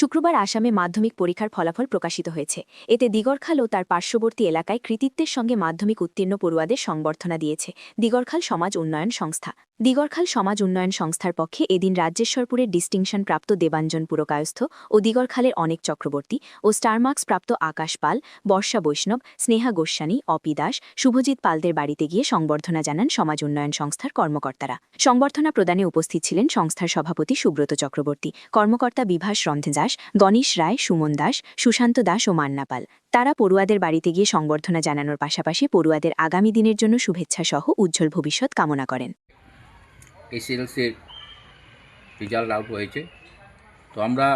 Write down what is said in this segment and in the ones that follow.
শুক্রবার আসামে মাধ্যমিক পরীক্ষার ফলাফল প্রকাশিত হয়েছে। এতে দিগরখাল ও তার পার্শ্ববর্তী এলাকায় কৃতিত্বের সঙ্গে মাধ্যমিক উত্তীর্ণ পড়ুয়াদের সংবর্ধনা দিয়েছে দিগরখাল সমাজ উন্নয়ন সংস্থা। দিগরখাল সমাজ উন্নয়ন সংস্থার পক্ষে এদিন রাজ্যেশ্বরপুরের ডিস্টিংশন প্রাপ্ত দেবাঞ্জন পুরকায়স্থ ও দিগরখালের অনেক চক্রবর্তী ও স্টারমার্কস প্রাপ্ত আকাশ পাল, বর্ষা বৈষ্ণব, স্নেহা গোস্বানী, অপি দাস, শুভজিৎ পালদের বাড়িতে গিয়ে সংবর্ধনা জানান সমাজ উন্নয়ন সংস্থার কর্মকর্তারা। সংবর্ধনা প্রদানে উপস্থিত ছিলেন সংস্থার সভাপতি সুব্রত চক্রবর্তী, কর্মকর্তা বিভাস রন্ধে দাস, গণেশ রায়, সুমন দাস, সুশান্ত দাস ও মান্না পাল। তারা পড়ুয়াদের বাড়িতে গিয়ে সংবর্ধনা জানানোর পাশাপাশি পড়ুয়াদের আগামী দিনের জন্য শুভেচ্ছা সহ উজ্জ্বল ভবিষ্যৎ কামনা করেন। এসএলসির রেজাল্ট আউট হয়েছে, তো আমরা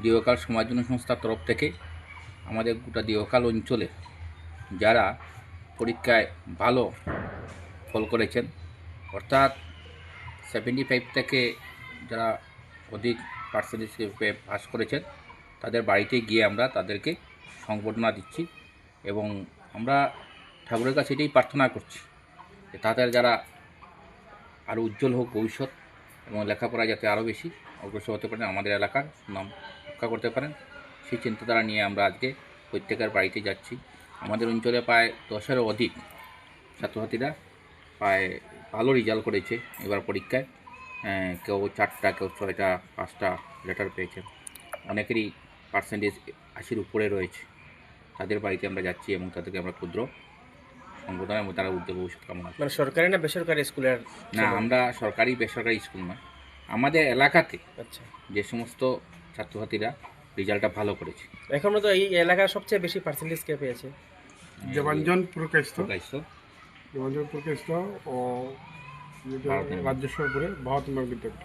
দিগরখাল সমাজ উন্নয়ন সংস্থার তরফ থেকে আমাদের গোটা দিগরখাল অঞ্চলে যারা পরীক্ষায় ভালো ফল করেছেন, অর্থাৎ 75 থেকে যারা অধিক পার্সেন্টেজ পাস করেছেন, তাদের বাড়িতে গিয়ে আমরা তাদেরকে সংবর্ধনা দিচ্ছি এবং আমরা ঠাকুরের কাছে এটাই প্রার্থনা করছি যে তাদের যারা আরও উজ্জ্বল হোক ভবিষ্যৎ এবং লেখাপড়া যাতে আরও বেশি অগ্রসর হতে পারেন, আমাদের এলাকার নাম রক্ষা করতে পারেন, সেই চিন্তাধারা নিয়ে আমরা আজকে প্রত্যেকের বাড়িতে যাচ্ছি। আমাদের অঞ্চলে প্রায় 10-এরও অধিক ছাত্রছাত্রীরা প্রায় ভালো রেজাল্ট করেছে এবার পরীক্ষায়। কেউ 4টা, কেউ 6টা, 5টা লেটার পেয়েছেন। অনেকেরই পার্সেন্টেজ 80-র উপরে রয়েছে। তাদের বাড়িতে আমরা যাচ্ছি এবং তাদেরকে আমরা ক্ষুদ্র সংবর্ধনা এবং তারা উজ্জ্বল ভবিষ্যৎ কামনা করি। মানে সরকারি না বেসরকারি স্কুলের? না, আমরা সরকারি বেসরকারি স্কুল নয়, আমাদের এলাকাতে আচ্ছা, যে সমস্ত ছাত্রছাত্রীরা রেজাল্টটা ভালো করেছে। এখন তো এই এলাকার সবচেয়ে বেশি পার্সেন্টেজ কে পেয়েছে? দেবাঞ্জন পুরকায়স্থ প্রকাশিত ও রাজ্যেশ্বরপুরে ভারত বিদ্যাপীঠ।